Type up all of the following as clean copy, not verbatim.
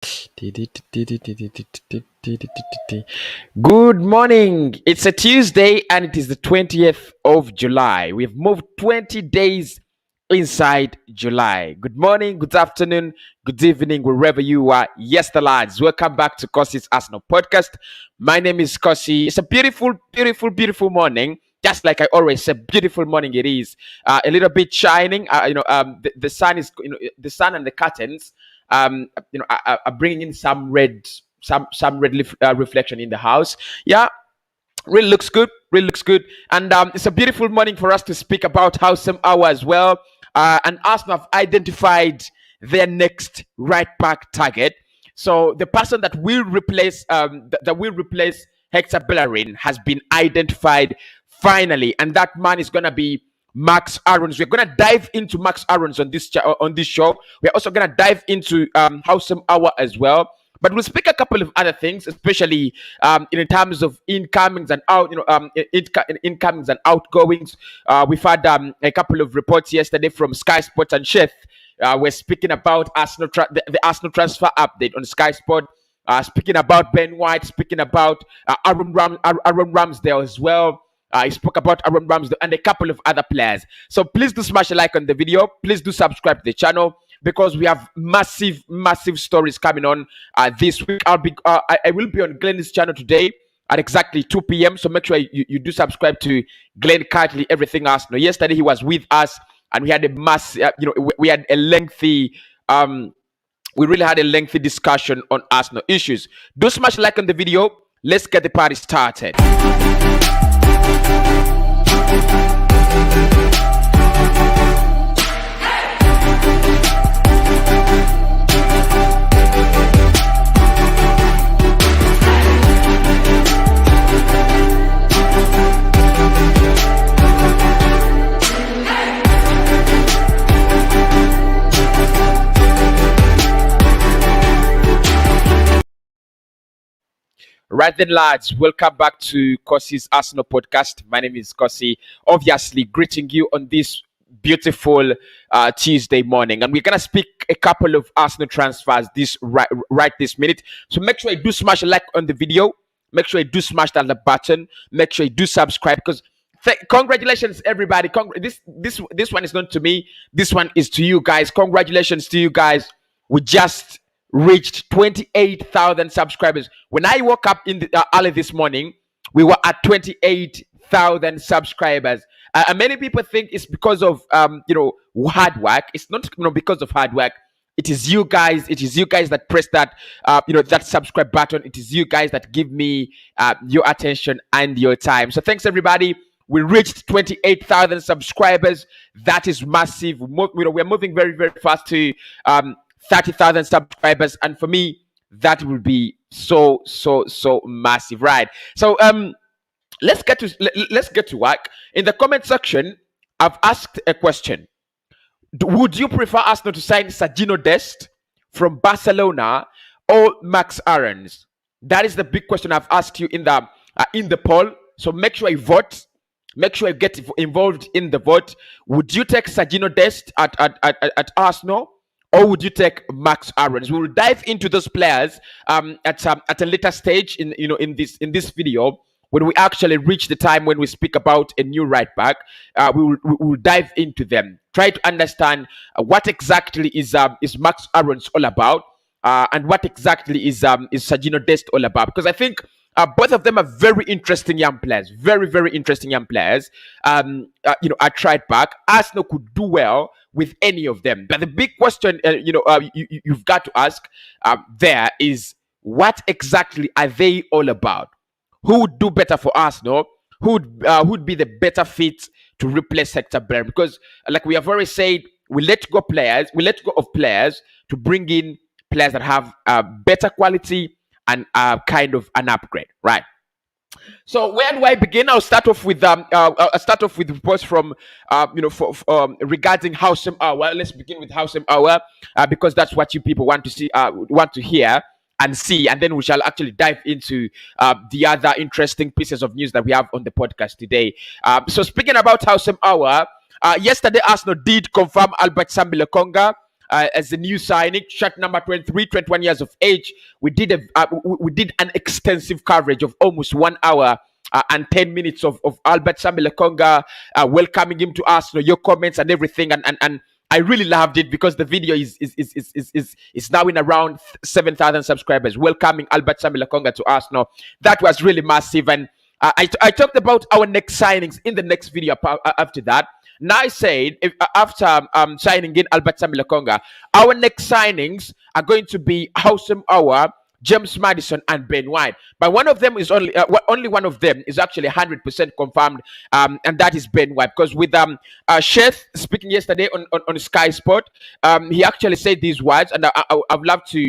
Good morning. It's a Tuesday and it is the 20th of July. We've moved 20 days inside July. Good morning, good afternoon, good evening, wherever you are. Yes, the lads. Welcome back to Cossy's Arsenal podcast. My name is Cossy. It's a beautiful, beautiful, beautiful morning. Just like I always say, beautiful morning it is. A little bit shining. The sun is, the sun and the curtains are bringing in some red, reflection in the house. Yeah, really looks good. Really looks good. And it's a beautiful morning for us to speak about Aouar as well. And Arsenal have identified their next right back target. So the person that will replace Hector Bellerin has been identified finally, and that man is gonna be Max Aarons. We're gonna dive into Max Aarons on this show. We're also gonna dive into Aouar as well. But we'll speak a couple of other things, especially in terms of incomings and incomings and outgoings. We've had a couple of reports yesterday from Sky Sports and Chef. We're speaking about the Arsenal transfer update on Sky Sport. Speaking about Ben White, speaking about Aaron Ramsdale as well. He spoke about Aaron Ramsdale and a couple of other players. So please do smash a like on the video. Please do subscribe to the channel, because we have massive stories coming on this week. I will be on Glenn's channel today at exactly 2 p.m. So make sure you do subscribe to Glenn Cartley, Everything Arsenal. Yesterday he was with us, and we had we had a lengthy we really had a lengthy discussion on Arsenal issues. Do smash like on the video. Let's get the party started. Right then, lads, welcome back to Cossy's Arsenal podcast. My name is Cossy, obviously greeting you on this beautiful Tuesday morning. And we're going to speak a couple of Arsenal transfers right this minute. So make sure you do smash a like on the video. Make sure you do smash that button. Make sure you do subscribe, because congratulations, everybody. This one is not to me. This one is to you guys. Congratulations to you guys. We just reached 28,000 subscribers. When I woke up in the early this morning, we were at 28,000 subscribers. And many people think it's because of hard work. It's not because of hard work. It is you guys. It is you guys that press that that subscribe button. It is you guys that give me your attention and your time. So thanks, everybody. We reached 28,000 subscribers. That is massive. We're moving very, very fast to 30,000 subscribers, and for me that will be so massive, right? So let's get to work. In the comment section, I've asked a question. Would you prefer Arsenal to sign Sergiño Dest from Barcelona or Max Aarons? That is the big question I've asked you in the poll. So make sure you vote. Make sure you get involved in the vote. Would you take Sergiño Dest at Arsenal, or would you take Max Aarons? We will dive into those players at a later stage in this video, when we actually reach the time when we speak about a new right back. We will dive into them, try to understand what exactly is Max Aarons all about, and what exactly is Sergiño Dest all about, because I think both of them are very interesting young players, very interesting young players. At right back, Arsenal could do well with any of them. But the big question, you've got to ask there is, what exactly are they all about? Who would do better for Arsenal? Who would be the better fit to replace Hector Bellerin? Because, like we have already said, we let go of players to bring in players that have better quality and kind of an upgrade, right? So where do I begin? I'll start off with reports from regarding Aouar. Let's begin with Aouar because that's what you people want to hear and see, and then we shall actually dive into the other interesting pieces of news that we have on the podcast today. So speaking about Aouar, yesterday Arsenal did confirm Albert Sambi Lokonga as a new signing, shot number 23, 21 years of age. We did an extensive coverage of almost 1 hour and 10 minutes of Albert Sambi Lokonga, welcoming him to Arsenal, your comments and everything. And I really loved it because the video is now in around 7,000 subscribers, welcoming Albert Sambi Lokonga to Arsenal. That was really massive. And I talked about our next signings in the next video after that. Now I said, after signing in Albert Sambi Lokonga, our next signings are going to be Aouar, James Maddison, and Ben White. But one of them is only one of them is actually 100% confirmed, and that is Ben White. Because with Sheth speaking yesterday on Sky Sport, he actually said these words, and I'd love to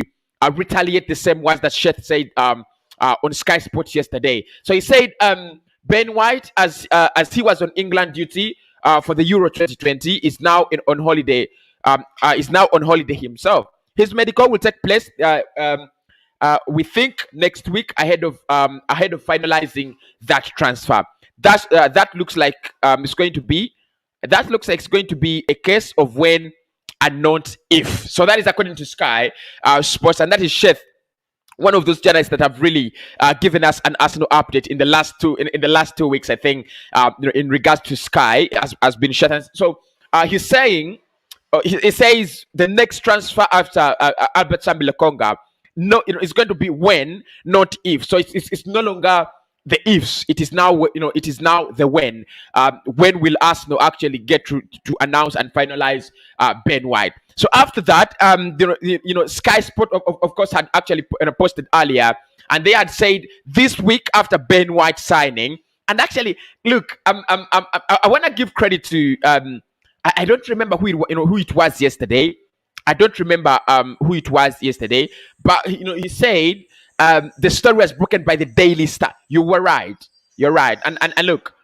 retaliate the same words that Sheth said on Sky Sports yesterday. So he said Ben White, as he was on England duty for the Euro 2020, is now on holiday. Is now on holiday himself. His medical will take place. We think next week ahead of finalizing that transfer. That looks like it's going to be. That looks like it's going to be a case of when and not if. So that is according to Sky Sports, and that is Sheth, one of those journalists that have really given us an Arsenal update in the last 2 weeks. I think in regards to Sky has been Sheth. So he's saying. He says the next transfer after Albert Sambi Lokonga, no, it's going to be when, not if. So it's no longer the ifs. It is now, it is now the when. When will Arsenal actually get to announce and finalize Ben White? So after that, Sky Sport of course had actually posted earlier, and they had said this week after Ben White signing. And actually, look, I want to give credit to. I don't remember who it was yesterday. I don't remember who it was yesterday, but he said the story was broken by the Daily Star. You were right. You're right. And look,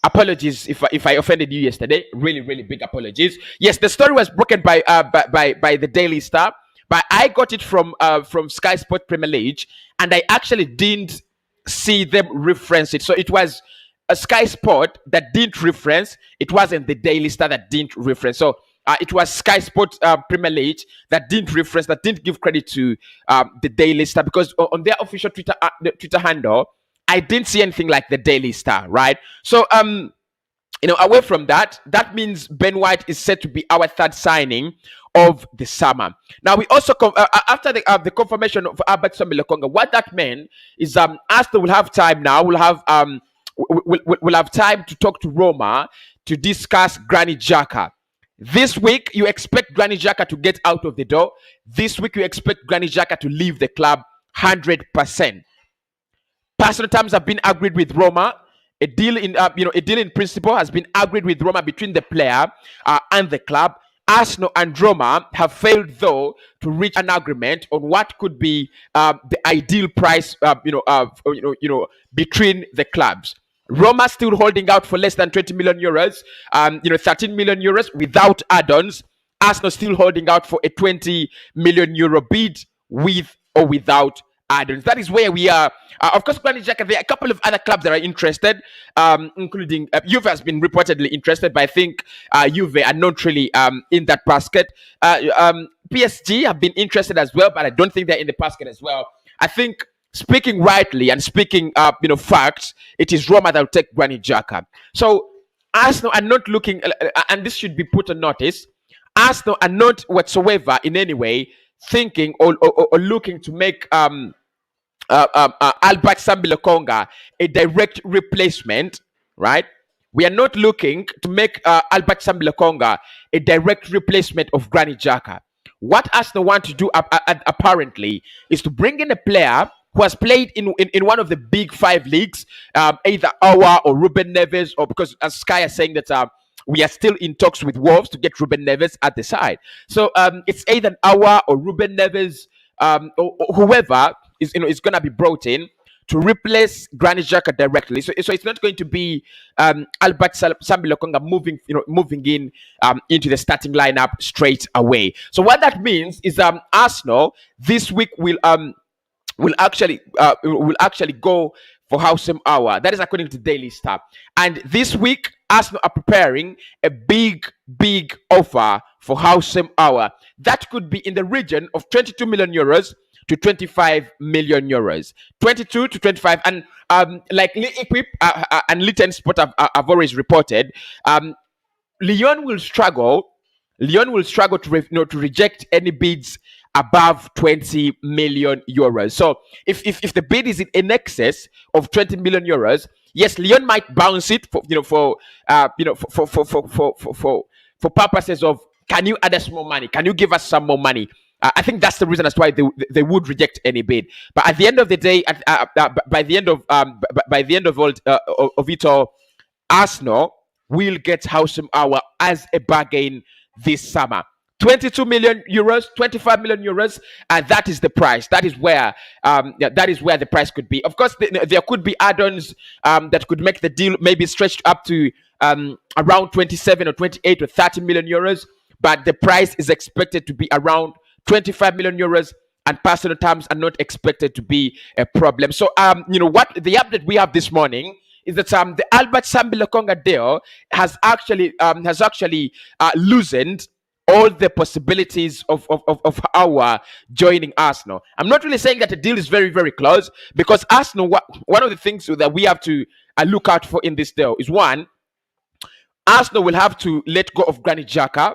apologies if I offended you yesterday. Really, really big apologies. Yes, the story was broken by the Daily Star, but I got it from Sky Sport Premier League, and I actually didn't see them reference it. So it was a Sky Sport that didn't reference. It wasn't the Daily Star that didn't reference. So it was Sky Sport Premier League that didn't reference, that didn't give credit to the Daily Star, because on their official Twitter handle, I didn't see anything like the Daily Star, right? So away from that, that means Ben White is set to be our third signing of the summer. Now we also after the confirmation of Albert Sambi Lokonga, what that meant is Arsenal will have time now. We'll have time to talk to Roma to discuss Granit Xhaka. This week, you expect Granit Xhaka to get out of the door. This week, you expect Granit Xhaka to leave the club 100%. Personal terms have been agreed with Roma. A deal in principle has been agreed with Roma between the player and the club. Arsenal and Roma have failed, though, to reach an agreement on what could be the ideal price, between the clubs. Roma still holding out for less than 20 million euros, 13 million euros without add-ons. Arsenal still holding out for a 20 million euro bid with or without add-ons. That is where we are. Of course, Granit Xhaka, there are a couple of other clubs that are interested, including Juve has been reportedly interested, but I think Juve are not really in that basket. PSG have been interested as well, but I don't think they're in the basket as well. I think, speaking rightly and speaking, facts, it is Roma that will take Granit Xhaka. So Arsenal are not looking, and this should be put on notice, Arsenal are not whatsoever in any way thinking or looking to make Albert Sambi Lokonga a direct replacement, right? We are not looking to make Albert Sambi Lokonga a direct replacement of Granit Xhaka. What Arsenal want to do apparently is to bring in a player who has played in one of the big 5 leagues, either Aouar or Ruben Neves, or because as Sky is saying that we are still in talks with Wolves to get Ruben Neves at the side. So it's either Aouar or Ruben Neves, or whoever is going to be brought in to replace Granit Xhaka directly. So it's not going to be Albert Sambi Lokonga moving in into the starting lineup straight away. So what that means is Arsenal this week will actually go for Houssem Aouar. That is according to Daily Star. And this week, Arsenal are preparing a big, big offer for Houssem Aouar. That could be in the region of 22 million euros to 25 million euros. 22 to 25. And like Equip and Little Sport have always reported, Lyon will struggle. Lyon will struggle to reject any bids above 20 million euros. So if the bid is in excess of 20 million euros, yes, Lyon might bounce it for purposes of, can you add us more money? Can you give us some more money? I think that's the reason as to why they would reject any bid. But at the end of the day, by the end of it all, Arsenal will get Houssem Aouar as a bargain this summer. 22 million euros, 25 million euros, and that is the price. That is where the price could be. Of course, there could be add-ons that could make the deal maybe stretched up to around 27 or 28 or 30 million euros, but the price is expected to be around 25 million euros, and personal terms are not expected to be a problem. So, what the update we have this morning is that the Albert Sambi Lokonga deal has actually loosened all the possibilities of Aouar joining Arsenal. I'm not really saying that the deal is very, very close, because Arsenal, one of the things that we have to look out for in this deal is, one, Arsenal will have to let go of Granit Xhaka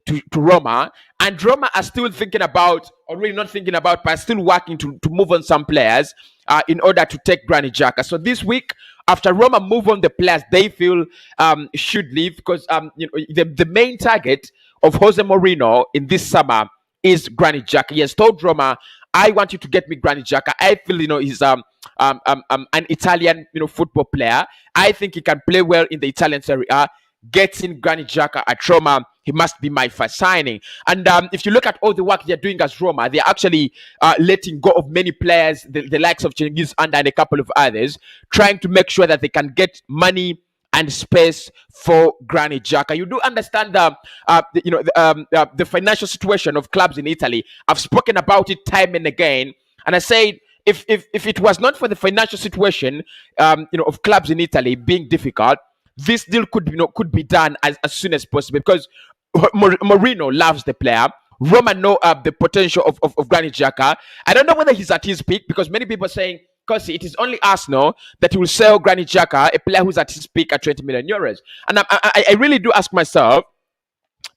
to Roma, and Roma are still thinking about, or really not thinking about, but still working to move on some players in order to take Granit Xhaka. So this week, after Roma move on the players they feel should leave, because the main target of Jose Mourinho in this summer is Granit Xhaka. He has told Roma, I want you to get me Granit Xhaka. I feel he's an Italian football player. I think he can play well in the Italian Serie A. Getting Granit Xhaka at Roma, he must be my first signing. And if you look at all the work they're doing as Roma, they're actually letting go of many players, the likes of Cengiz Under and a couple of others, trying to make sure that they can get money and space for Granit Xhaka. You do understand the financial situation of clubs in Italy. I've spoken about it time and again, and I said, if it was not for the financial situation of clubs in Italy being difficult, this deal could be done as soon as possible, because Mourinho loves the player. Roma know the potential of Granit Xhaka. I don't know whether he's at his peak, because many people are saying, Cossy, it is only Arsenal that will sell Granit Xhaka, a player who's at his peak at 20 million euros. And I really do ask myself,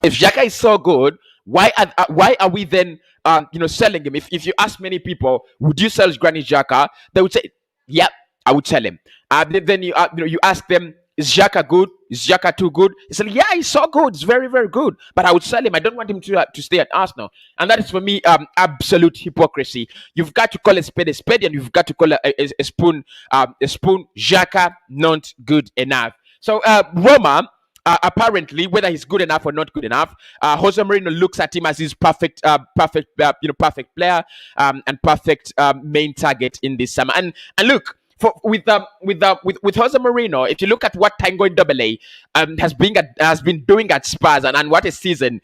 if Xhaka is so good, why are we then selling him? If you ask many people, would you sell Granit Xhaka? They would say, yep, I would sell him. Then you ask them, is Xhaka good? Is Xhaka too good? He said, yeah, he's so good. It's very, very good. But I would sell him. I don't want him to stay at Arsenal. And that is, for me, absolute hypocrisy. You've got to call a spade, and you've got to call a spoon. Xhaka, not good enough. So Roma, apparently, whether he's good enough or not good enough, Jose Mourinho looks at him as his perfect player and perfect main target in this summer. And look, with Jose Mourinho, if you look at what Tango Ndombele has been doing at Spurs, and what a season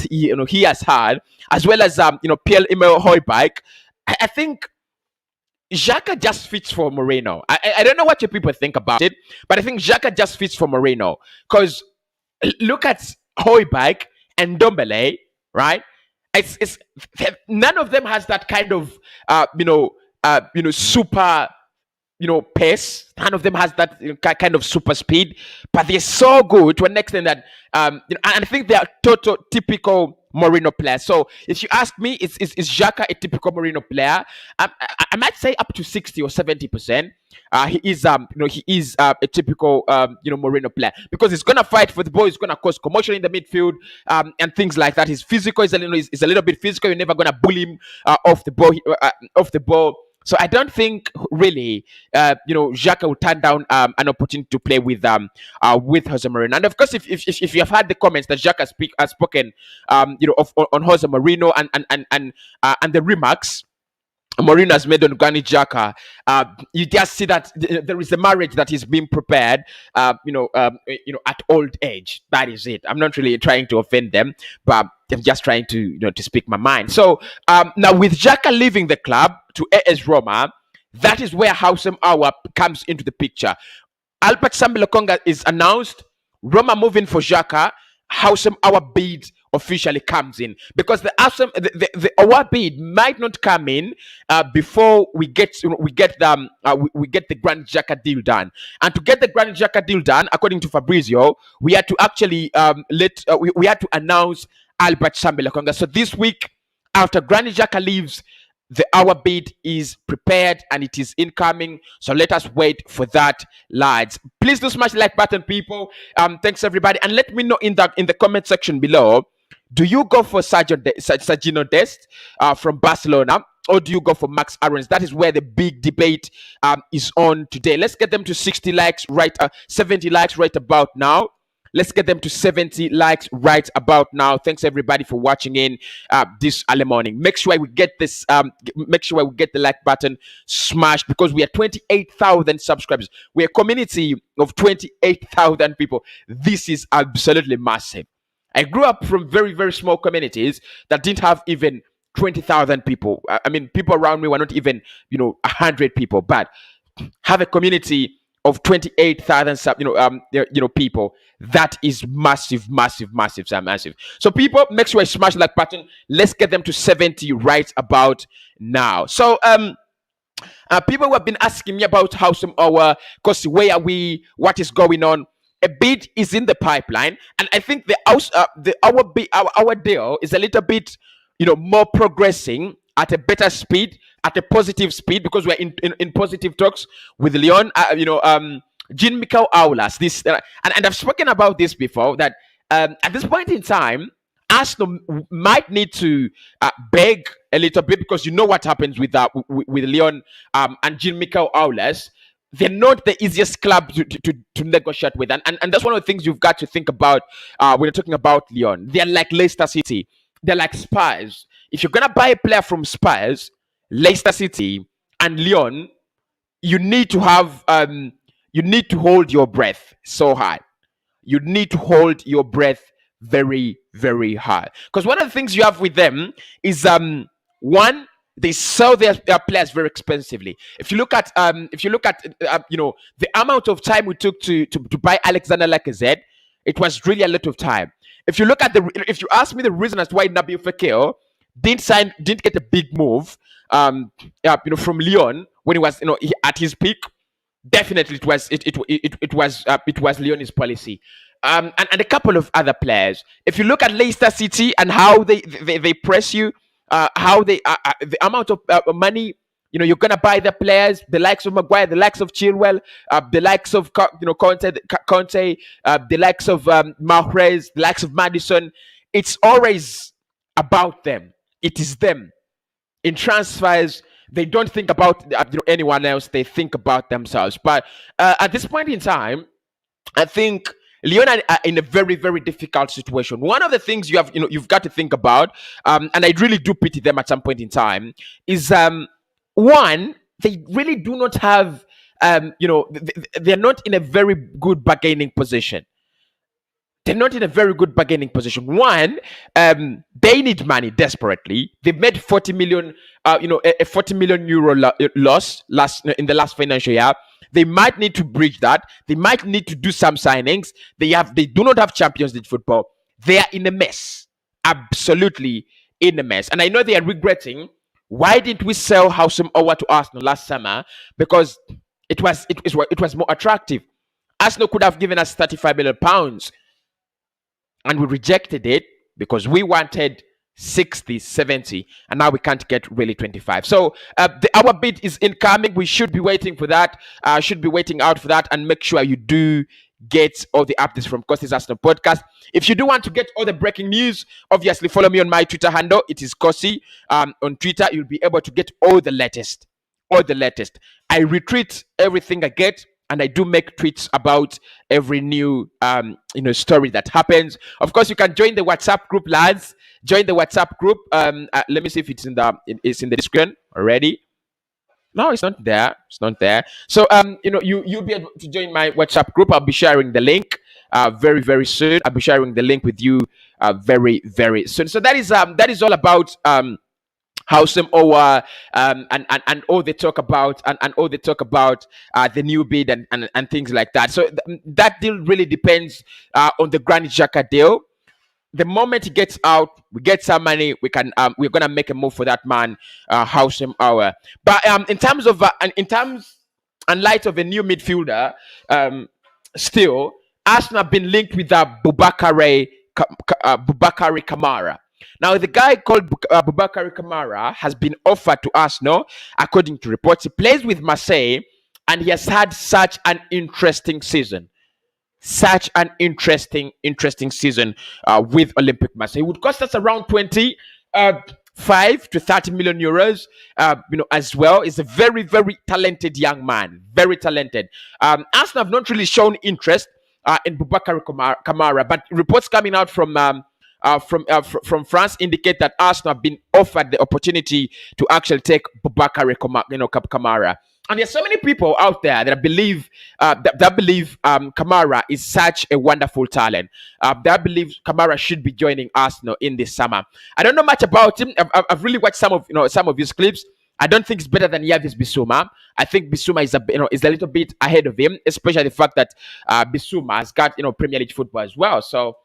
he has had, as well as Pierre-Emile Højbjerg, I think Xhaka just fits for Mourinho. I don't know what your people think about it, but I think Xhaka just fits for Mourinho, because look at Højbjerg and Ndombele, right? It's none of them has that kind of super pace. None of them has that kind of super speed, but they're so good to an extent that and I think they are typical Mourinho players. So if you ask me, is Xhaka a typical Mourinho player? I might say up to 60 or 70%. He is a typical Mourinho player, because he's gonna fight for the ball. He's gonna cause commotion in the midfield and things like that. His physical is a little bit physical. You're never gonna bully him off the ball. So I don't think really, Xhaka will turn down an opportunity to play with Jose Mourinho. And of course, if you have had the comments that Xhaka has spoken, on Jose Mourinho and the remarks Mourinho has made on Granit Xhaka, you just see that there is a marriage that is being prepared, at old age. That is it. I'm not really trying to offend them, but I'm just trying to, to speak my mind. So now with Xhaka leaving the club to AS Roma, That is where Hausem Aouar comes into the picture. Albert Sambi Lokonga is announced. Roma moving for Xhaka. Hausem Aouar bid officially comes in, because the Aouar bid might not come in before we get the Granit Xhaka deal done. And to get the Granit Xhaka deal done, according to Fabrizio, we had to actually we had to announce Albert Sambi Lokonga. So this week, after Granit Xhaka leaves, the Aouar bid is prepared and it is incoming. So let us wait for that, lads. Please do smash the like button, people. Thanks everybody, and let me know in the comment section below. Do you go for Sergio Dest from Barcelona, or do you go for Max Aarons? That is where the big debate is on today. Let's get them to 60 likes, 70 likes right about now. Let's get them to 70 likes right about now. Thanks everybody for watching in this early morning. Make sure we get this. Make sure we get the like button smashed, because we are 28,000 subscribers. We're a community of 28,000 people. This is absolutely massive. I grew up from very, very small communities that didn't have even 20,000 people. I mean, people around me were not even 100 people, but have a community of 28,000 people. That is massive. So people, make sure I smash the like button. Let's get them to 70 right about now. So people who have been asking me about Hausem Aouar, Cossy, where are we, what is going on? A bid is in the pipeline, and I think our deal is a little bit more progressing at a better speed, at a positive speed, because we're in positive talks with Lyon. Jean-Michel Aulas. This and I've spoken about this before, that at this point in time, Arsenal might need to beg a little bit, because you know what happens with Lyon and Jean-Michel Aulas. They're not the easiest club to negotiate with, and that's one of the things you've got to think about when you're talking about Lyon. They're like Leicester City. They're like Spurs. If you're gonna buy a player from Spurs, Leicester City, and Lyon, you need to have you need to hold your breath so hard. You need to hold your breath very, very hard, because one of the things you have with them is one, they sell their players very expensively. If you look at the amount of time we took to buy Alexander Lacazette, it was really a lot of time. If you ask me the reason as to why Nabil Fekir didn't get a big move from Lyon when he was at his peak, definitely it was Lyon's policy. And a couple of other players. If you look at Leicester City and how they press you, how they the amount of money you're gonna buy the players, the likes of Maguire, the likes of Chilwell, the likes of Conte, the likes of Mahrez, the likes of Madison. It's always about them. It is them. In transfers, they don't think about anyone else. They think about themselves. But at this point in time, I think Lyon are in a very, very difficult situation. One of the things you've got to think about, and I really do pity them at some point in time, is one, they really do not have, they're not in a very good bargaining position. They're not in a very good bargaining position. One, they need money desperately. They've made 40 million, a 40 million euro loss in the last financial year. They might need to bridge that. They might need to do some signings. They do not have Champions League football. They are in a mess, absolutely in a mess. And I know they are regretting, why didn't we sell Hausem Aouar to Arsenal last summer? Because it was more attractive. Arsenal could have given us £35 million. And we rejected it because we wanted 60, 70, and now we can't get really 25. So our bid is incoming. We should be waiting for that. Should be waiting out for that, and make sure you do get all the updates from Cossy's Arsenal podcast. If you do want to get all the breaking news, obviously follow me on my Twitter handle. It is Cossy. On Twitter, you'll be able to get all the latest. All the latest. I retweet everything I get, and I do make tweets about every new story that happens. Of course, you can join the WhatsApp group, lads. Join the WhatsApp group. Let me see if it's in the screen already. No, it's not there. It's not there. So you'll be able to join my WhatsApp group. I'll be sharing the link very, very soon. I'll be sharing the link with you very, very soon. So that is all about Howsam Aouar, and all they talk about, and all they talk about the new bid, and things like that. So that deal really depends on the Granit Xhaka deal. The moment he gets out, we get some money. We're gonna make a move for that man, Howsam Aouar. But in terms of in terms and light of a new midfielder, still Arsenal have been linked with Bubakari Kamara. Now, the guy called Bubakari Kamara has been offered to Arsenal, according to reports. He plays with Marseille, and he has had such an interesting season. Such an interesting season with Olympic Marseille. It would cost us around 5 to 30 million euros, as well. He's a very, very talented young man. Very talented. Arsenal have not really shown interest in Boubacar Kamara, but reports coming out from France indicate that Arsenal have been offered the opportunity to actually take Boubacar Kamara. And there's so many people out there that believe Kamara is such a wonderful talent. That believe Kamara should be joining Arsenal in this summer. I don't know much about him. I've really watched some of his clips. I don't think it's better than Yavis Bissouma. I think Bissouma is a little bit ahead of him, especially the fact that Bissouma has got Premier League football as well. So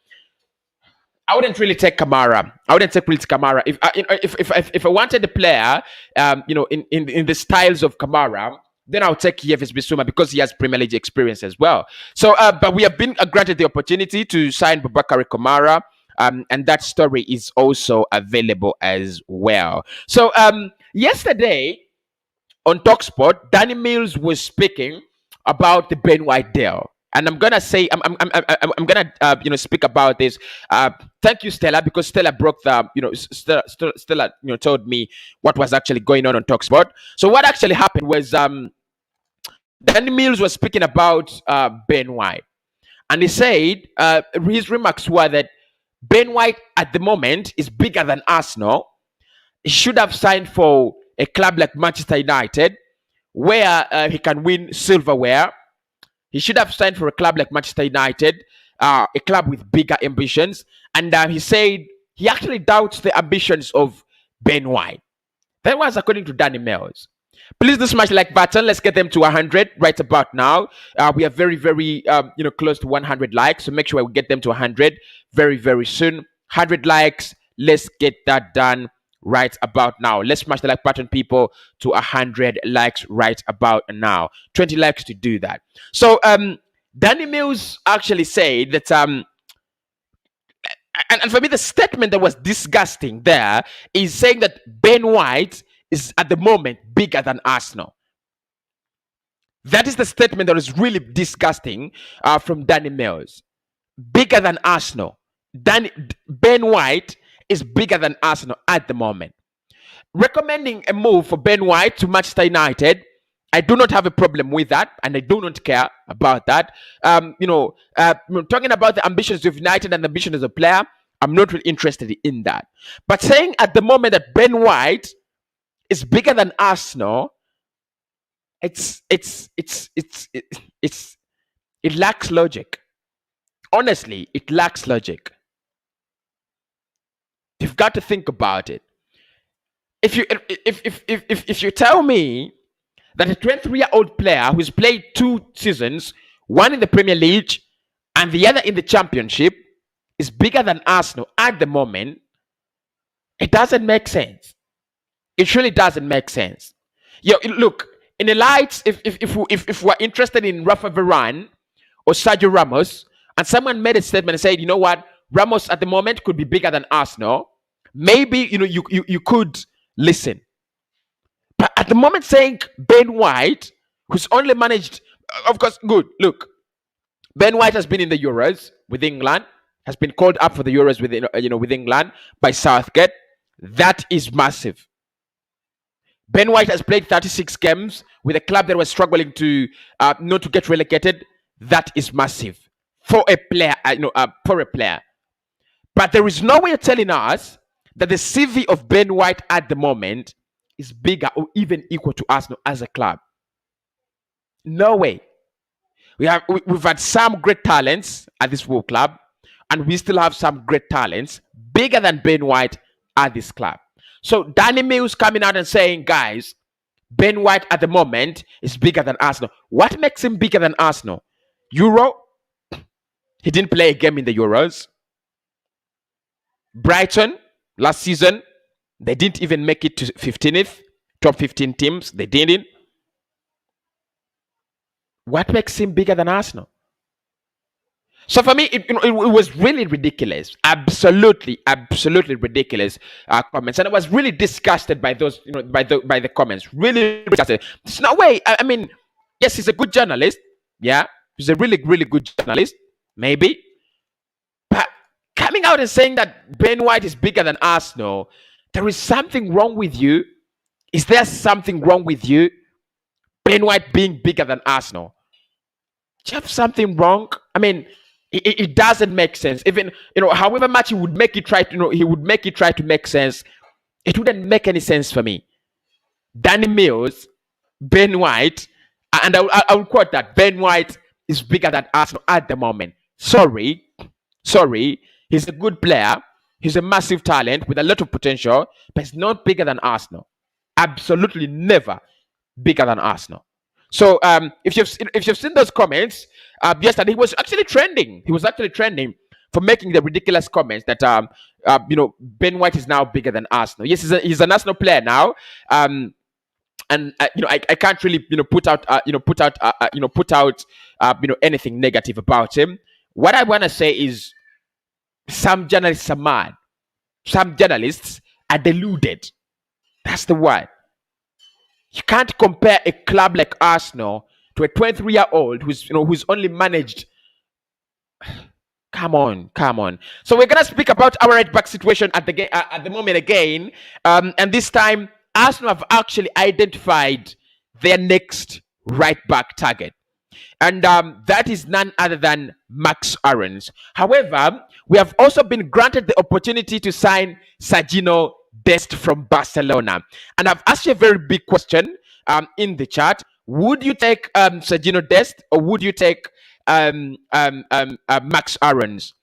I wouldn't really take Kamara. I wouldn't take really Kamara. If I wanted a player, in the styles of Kamara, then I'll take Yves Bissouma because he has Premier League experience as well. So, but we have been granted the opportunity to sign Boubacar Kamara, and that story is also available as well. So, yesterday on TalkSport, Danny Mills was speaking about the Ben White deal. And I'm gonna say I'm gonna speak about this. Thank you, Stella, because Stella broke the Stella told me what was actually going on TalkSport. So what actually happened was Danny Mills was speaking about Ben White, and he said his remarks were that Ben White at the moment is bigger than Arsenal. He should have signed for a club like Manchester United, where he can win silverware. He should have signed for a club like Manchester United, a club with bigger ambitions. And he said he actually doubts the ambitions of Ben White. That was according to Danny Mills. Please do smash like button. Let's get them to 100 right about now. We are very, very, close to 100 likes. So make sure we get them to 100 very, very soon. 100 likes. Let's get that done right about now. Let's smash the like button, people, to 100 likes right about now. 20 likes to do that. So Danny Mills actually said that and for me the statement that was disgusting there is saying that Ben White is at the moment bigger than Arsenal. That is the statement that was really disgusting from Danny Mills. Bigger than Arsenal. Ben White is bigger than Arsenal at the moment. Recommending a move for Ben White to Manchester United, I do not have a problem with that, and I do not care about that. Talking about the ambitions of United and the ambition as a player, I'm not really interested in that. But saying at the moment that Ben White is bigger than Arsenal, it lacks logic. Honestly, it lacks logic. You've got to think about it. If you tell me that a 23-year-old player who's played 2 seasons, one in the Premier League and the other in the Championship, is bigger than Arsenal at the moment, it doesn't make sense. It really doesn't make sense. Look, in the lights, if we're interested in Rafa Varane or Sergio Ramos, and someone made a statement and said, you know what, Ramos at the moment could be bigger than Arsenal, maybe you could listen. But at the moment, saying Ben White, who's only managed, of course, good. Look, Ben White has been in the Euros with England, has been called up for the Euros with England by Southgate. That is massive. Ben White has played 36 games with a club that was struggling to not to get relegated. That is massive for a player. For a player. But there is no way of telling us that the CV of Ben White at the moment is bigger or even equal to Arsenal as a club. No way. We've had some great talents at this World Club, and we still have some great talents bigger than Ben White at this club. So Danny Mills coming out and saying, guys, Ben White at the moment is bigger than Arsenal. What makes him bigger than Arsenal? Euro? He didn't play a game in the Euros. Brighton, last season, they didn't even make it to 15th, top 15 teams. They didn't. What makes him bigger than Arsenal? So for me, it was really ridiculous, absolutely ridiculous comments, and I was really disgusted by those, by the comments. Really disgusted. There's no way. I mean, yes, he's a good journalist. Yeah, he's a really good journalist, maybe. But coming out and saying that Ben White is bigger than Arsenal, there is something wrong with you. Is there something wrong with you? Ben White being bigger than Arsenal. Do you have something wrong? I mean, it doesn't make sense. Even, however much he would make it try to make sense, it wouldn't make any sense for me. Danny Mills, Ben White, and I will quote that: Ben White is bigger than Arsenal at the moment. Sorry, he's a good player. He's a massive talent with a lot of potential, but he's not bigger than Arsenal. Absolutely never bigger than Arsenal. So if you've seen those comments, yesterday he was actually trending. He was actually trending for making the ridiculous comments that Ben White is now bigger than Arsenal. Yes, he's an Arsenal player now. And I can't really put out anything negative about him. What I want to say is some journalists are mad. Some journalists are deluded. That's the word. You can't compare a club like Arsenal to a 23-year-old who's only managed. Come on. So we're gonna speak about our right back situation at the moment again, and this time Arsenal have actually identified their next right back target, and that is none other than Max Aarons. However, we have also been granted the opportunity to sign Sergiño Dest from Barcelona, and I've asked you a very big question in the chat. Would you take Sergiño Dest, or would you take Max Aarons?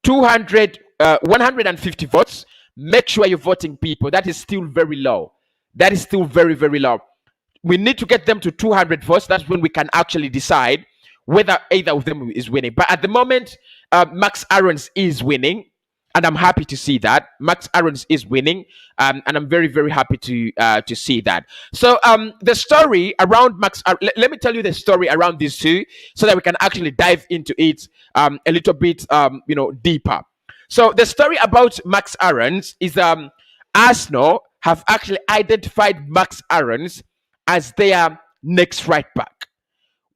150 votes. Make sure you're voting, people. That is still very low. That is still very low. We need to get them to 200 votes. That's when we can actually decide whether either of them is winning. But at the moment, Max Aarons is winning, and I'm happy to see that. Max Aarons is winning, and I'm very happy to see that. So the story around Max, let me tell you the story around these two, so that we can actually dive into it a little bit deeper. So the story about Max Aarons is Arsenal have actually identified Max Aarons as their next right back.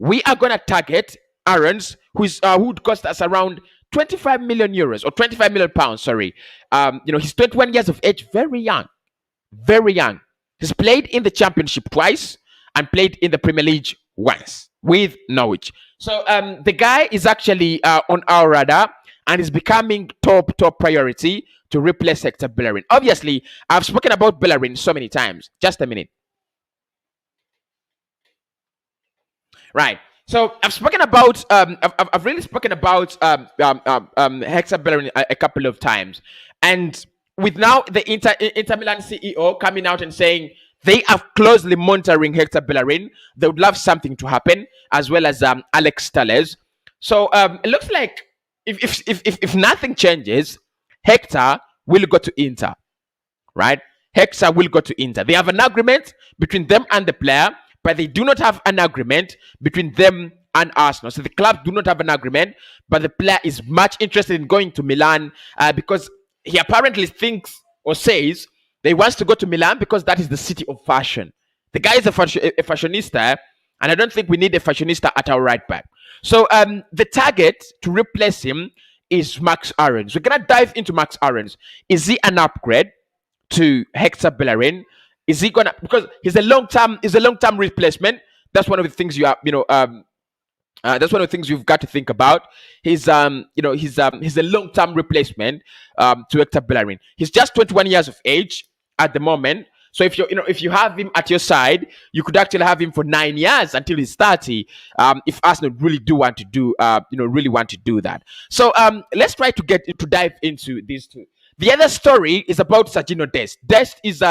We are going to target Aarons, who would cost us around 25 million euros or 25 million pounds. Sorry. He's 21 years of age, very young. He's played in the Championship twice and played in the Premier League once with Norwich. So the guy is actually on our radar and is becoming top priority to replace Hector Bellerin. Obviously, I've spoken about Bellerin so many times. Just a minute. Right. So I've spoken about I've really spoken about Hector Bellerin a couple of times, and with now the Inter Milan CEO coming out and saying they are closely monitoring Hector Bellerin, they would love something to happen, as well as Alex Telles. So it looks like if nothing changes, Hector will go to Inter, right? Hector will go to Inter. They have an agreement between them and the player, but they do not have an agreement between them and Arsenal. So the club do not have an agreement, but the player is much interested in going to Milan because he apparently thinks or says that he wants to go to Milan because that is the city of fashion. The guy is a fashionista, and I don't think we need a fashionista at our right back. So the target to replace him is Max Aarons. We're gonna dive into Max Aarons. Is he an upgrade to Hector Bellerin? Is he gonna, because he's a long-term replacement? That's one of the things that's one of the things you've got to think about. He's a long-term replacement to Hector Bellerin. He's just 21 years of age at the moment. So if you have him at your side, you could actually have him for 9 years until he's 30. If Arsenal really want to do that. So let's try to dive into these two. The other story is about Sergio Dest. Dest is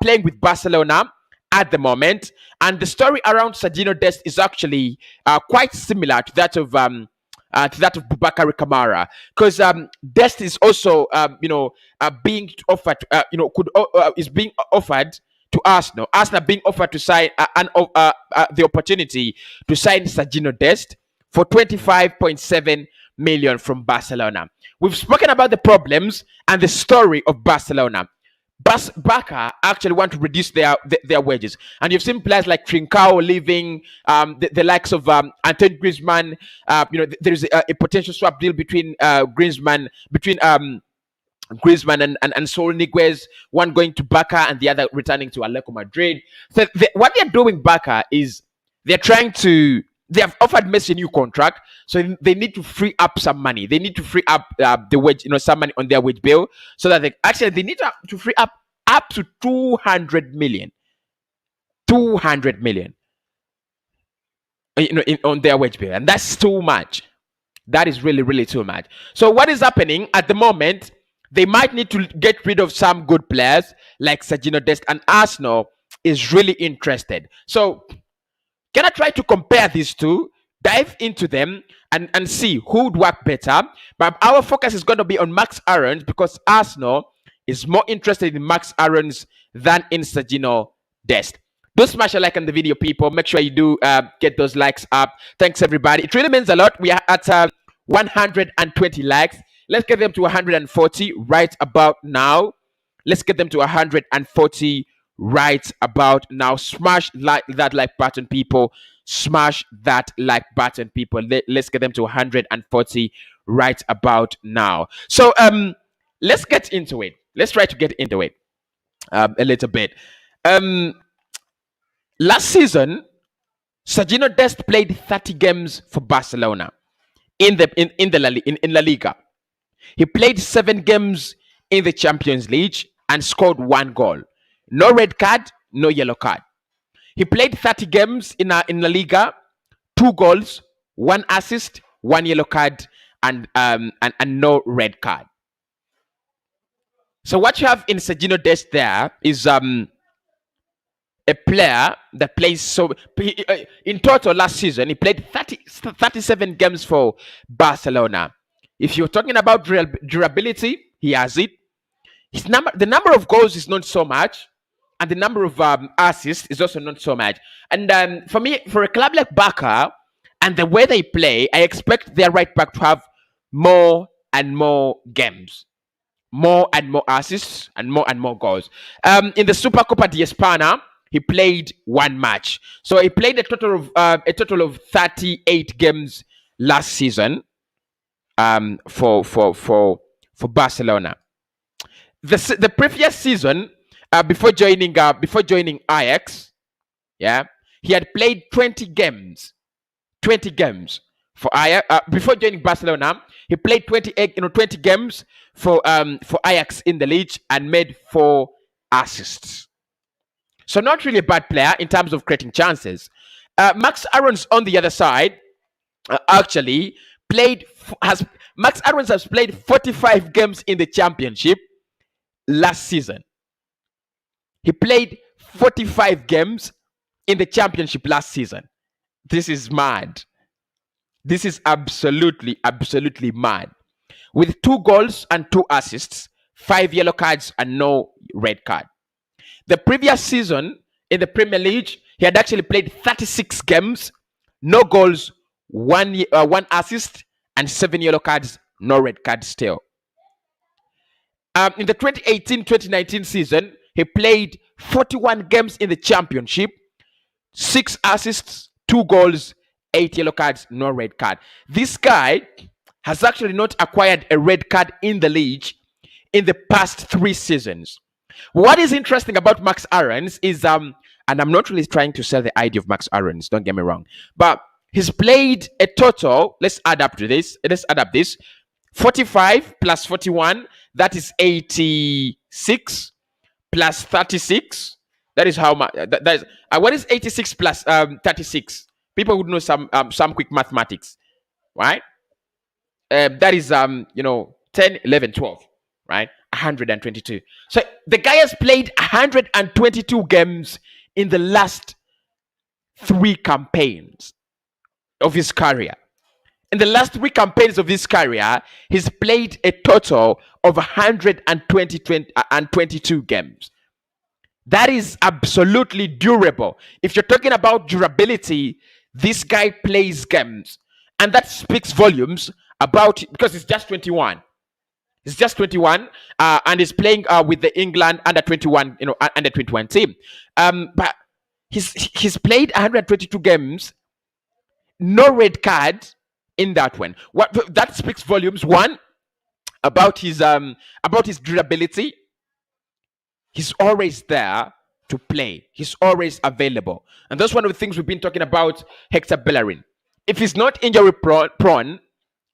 playing with Barcelona at the moment, and the story around Sergio Dest is actually quite similar to that of Boubacar Kamara, because Dest is also being offered, is being offered to Arsenal. Arsenal being offered to sign the opportunity to sign Sergio Dest for 25.7 million from Barcelona. We've spoken about the problems and the story of Barcelona. Barca actually want to reduce their wages, and you've seen players like Trincao leaving, the likes of Antoine Griezmann. There is a potential swap deal between Griezmann and Saul Niguez, one going to Barca and the other returning to Atletico Madrid. So what they're doing, Barca, is they have offered Messi a new contract, so they need to free up some money. They need to free up the wage, some money on their wage bill, so that they need to free up to 200 million. 200 million, on their wage bill, and that's too much. That is really, really too much. So what is happening at the moment? They might need to get rid of some good players like Sergio Dest, and Arsenal is really interested. So can I try to compare these two, dive into them, and see who would work better? But our focus is going to be on Max Aarons, because Arsenal is more interested in Max Aarons than in Sergio Dest. Do smash a like on the video, people. Make sure you do get those likes up. Thanks, everybody. It really means a lot. We are at 120 likes. Let's get them to 140 right about now. Let's get them to 140 right about now. Smash that like button, people. Smash that like button, people. Let's get them to 140 right about now. So let's get into it. Let's try to get into it a little bit. Last season, Sergio Dest played 30 games for Barcelona in La Liga. He played 7 games in the Champions League and scored 1 goal. No red card, no yellow card. He played 30 games in La Liga, 2 goals, 1 assist, 1 yellow card, and no red card. So what you have in Sergio Dest there is a player that plays in total last season he played 37 games for Barcelona. If you're talking about durability, he has it. The number of goals is not so much, and the number of assists is also not so much. And for me, for a club like Barca and the way they play, I expect their right back to have more and more games, more and more assists, and more goals. In the Supercopa de España, he played 1 match, so he played a total of 38 games last season for Barcelona. The previous season, before joining Ajax, he had played 20 games. 20 games for Ajax. Before joining Barcelona, he played 20 games for Ajax in the league and made 4 assists. So not really a bad player in terms of creating chances. Max Aarons on the other side actually Max Aarons has played 45 games in the Championship last season. He played 45 games in the Championship last season. This is mad. This is absolutely mad. With 2 goals and 2 assists, 5 yellow cards and no red card. The previous season in the Premier League, he had actually played 36 games, no goals, 1 assist, and 7 yellow cards, no red card still. In the 2018-2019 season, he played 41 games in the Championship, 6 assists, 2 goals, 8 yellow cards, no red card. This guy has actually not acquired a red card in the league in the past 3 seasons. What is interesting about Max Aarons is, and I'm not really trying to sell the idea of Max Aarons, don't get me wrong, but he's played a total, let's add up this, 45 plus 41, that is 86, plus 36, that is how much, what is 86 plus 36? People would know some quick mathematics, right? That is, 10, 11, 12. right? 122. So the guy has played 122 games in the last 3 campaigns of his career. In the last 3 campaigns of his career, he's played a total of 122 games. That is absolutely durable. If you're talking about durability, this guy plays games. And that speaks volumes about, because he's just 21. He's just 21, and he's playing with the England under 21, under 21 team. But he's played 122 games, no red card in that one. What that speaks volumes. One, about his durability. He's always there to play. He's always available, and that's one of the things we've been talking about. Hector Bellerin, if he's not injury prone,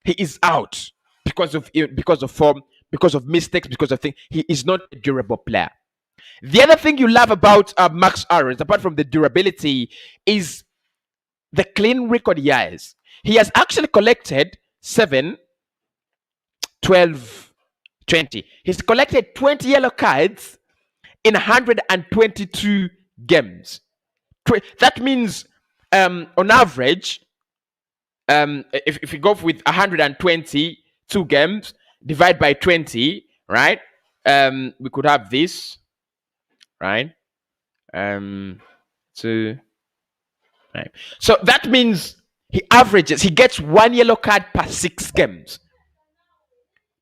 he is out because of form, because of mistakes, because of things. He is not a durable player. The other thing you love about Max Aarons, apart from the durability, is the clean record he has. He has actually collected 7, 12, 20. He's collected 20 yellow cards in 122 games. That means, on average, if you go with 122 games, divide by 20, right? We could have this, right? Right. So that means he gets 1 yellow card per 6 games.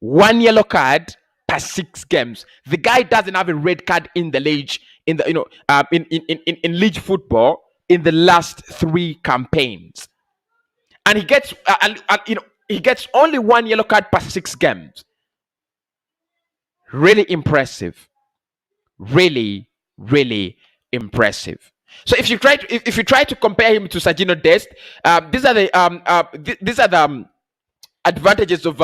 1 yellow card per 6 games. The guy doesn't have a red card in the league, in league football in the last 3 campaigns, and he gets he gets only 1 yellow card per 6 games. Really impressive. Really, really impressive. So if you try to compare him to Sergiño Dest, these are the advantages of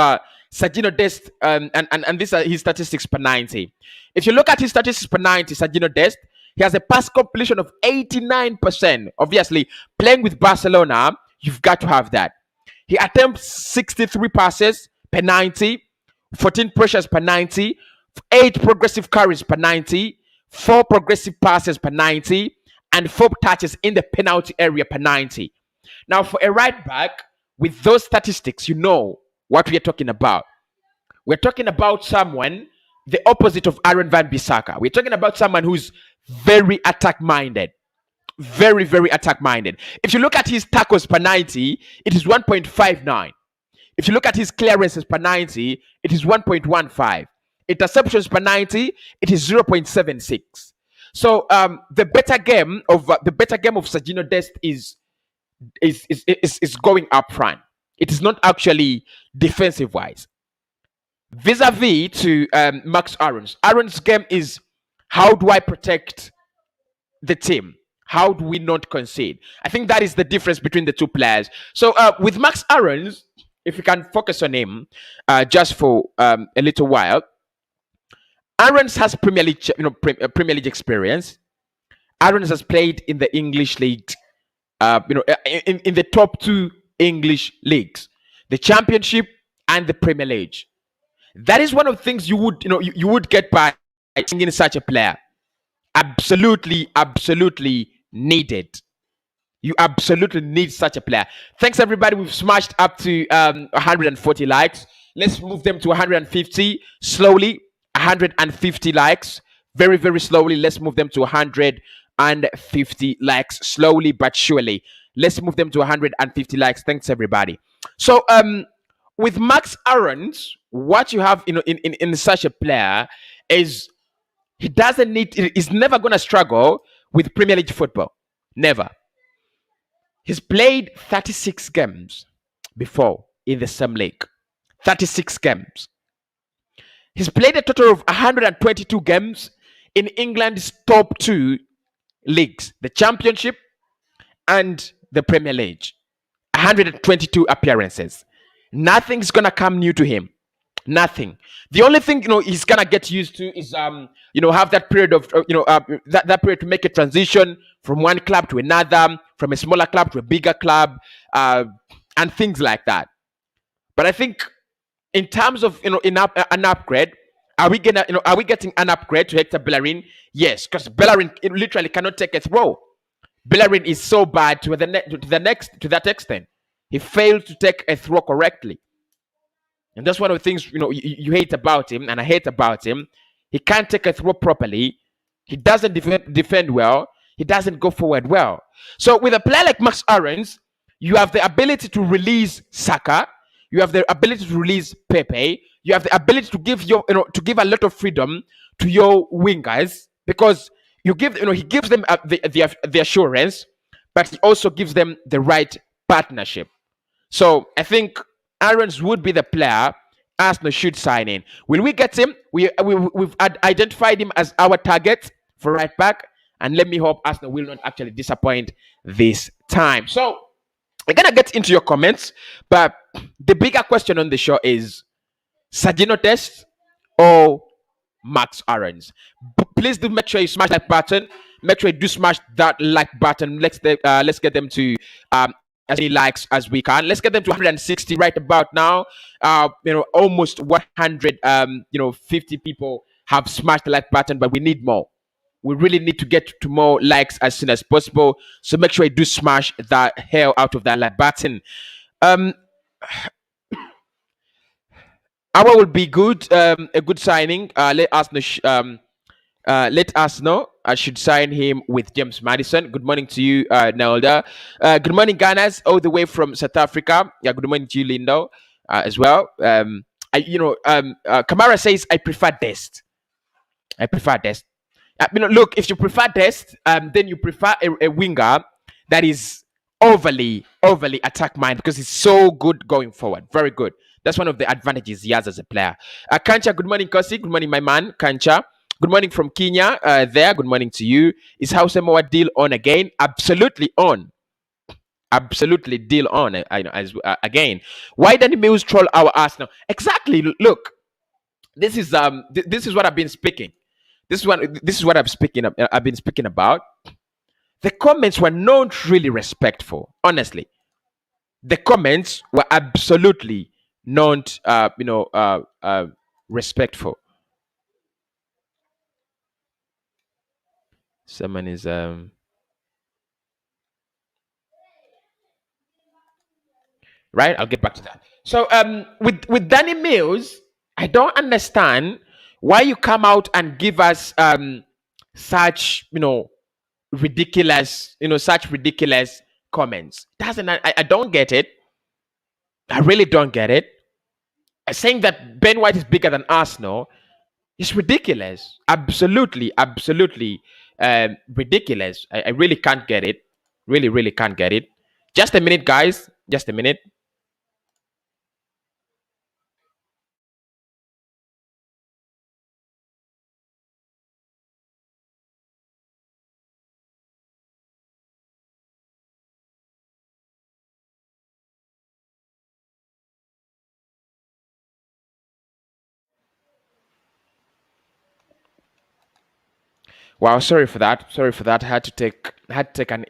Sergiño Dest, and these are his statistics per 90. If you look at his statistics per 90, Sergiño Dest, he has a pass completion of 89%. Obviously, playing with Barcelona, you've got to have that. He attempts 63 passes per 90, 14 pressures per 90, 8 progressive carries per 90, 4 progressive passes per 90, and 4 touches in the penalty area per 90. Now, for a right back, with those statistics, you know what we are talking about. We're talking about someone, the opposite of Aaron Van Bissaka. We're talking about someone who's very attack-minded. Very, very attack-minded. If you look at his tackles per 90, it is 1.59. If you look at his clearances per 90, it is 1.15. Interceptions per 90, it is 0.76. So the better game of Sergiño Dest is going up front. It is not actually defensive wise. Vis-a-vis to Max Aarons. Aarons' game is, how do I protect the team? How do we not concede? I think that is the difference between the two players. So with Max Aarons, if you can focus on him just for a little while, Aarons has Premier League experience. Aarons has played in the English league, in the top 2 English leagues, the Championship and the Premier League. That is one of the things you would get by bringing such a player. Absolutely, absolutely needed. You absolutely need such a player. Thanks, everybody. We've smashed up to 140 likes. Let's move them to 150 slowly. 150 likes, very, very slowly. Let's move them to 150 likes, slowly but surely. Let's move them to 150 likes. Thanks, everybody. So, with Max Aarons, what you have, in such a player is he's never going to struggle with Premier League football. Never. He's played 36 games before in the same league. 36 games. He's played a total of 122 games in England's top 2 leagues, the Championship and the Premier League. 122 appearances. Nothing's going to come new to him. Nothing. The only thing he's gonna get used to is have that period of that period to make a transition from one club to another, from a smaller club to a bigger club, and things like that. But I think in terms of an upgrade, Are we gonna, are we getting an upgrade to Hector Bellerin? Yes, because Bellerin literally cannot take a throw. Bellerin is so bad to that extent. He failed to take a throw correctly. And that's one of the things you hate about him, and I hate about him. He can't take a throw properly. He doesn't defend well. He doesn't go forward well. So with a player like Max Aarons, you have the ability to release Saka. You have the ability to release Pepe. You have the ability to give to give a lot of freedom to your wingers, because he gives them the assurance, but he also gives them the right partnership. So I think Aarons would be the player Arsenal should sign in. Will we get him? We've identified him as our target for right back, and let me hope Arsenal will not actually disappoint this time. So we're gonna get into your comments, but the bigger question on the show is Serginho Dest or Max Aarons. Please do make sure you smash that button. Make sure you do smash that like button. Let's get them to as many likes as we can. Let's get them to 160 right about now. Almost 100 50 people have smashed the like button, but we need more. We really need to get to more likes as soon as possible. So make sure you do smash the hell out of that like button. Aouar will be good. A good signing. Let us know. I should sign him with James Madison. Good morning to you, Nelda. Good morning, Ganas, all the way from South Africa. Yeah, good morning to you, Lindo, as well. Kamara says I prefer Dest. I prefer Dest. Look, if you prefer Dest, then you prefer a winger that is overly attack minded, because he's so good going forward. Very good. That's one of the advantages he has as a player. Kancha, good morning, Cossy. Good morning, my man, Kancha. Good morning from Kenya. Good morning to you. Is Housemoa deal on again? Absolutely on. Absolutely deal on. Again. Why Danny Mills troll our Arsenal? Exactly. Look, this is what I've been speaking. This is what I've been speaking about. The comments were not really respectful. Honestly, the comments were absolutely not respectful. Someone is right. I'll get back to that. So with Danny Mills, I don't understand why you come out and give us such ridiculous comments. I don't get it. I really don't get it. Saying that Ben White is bigger than Arsenal is ridiculous. Absolutely ridiculous. I really can't get it. Really can't get it. Just a minute, guys. Just a minute. Wow, sorry for that. I had to take an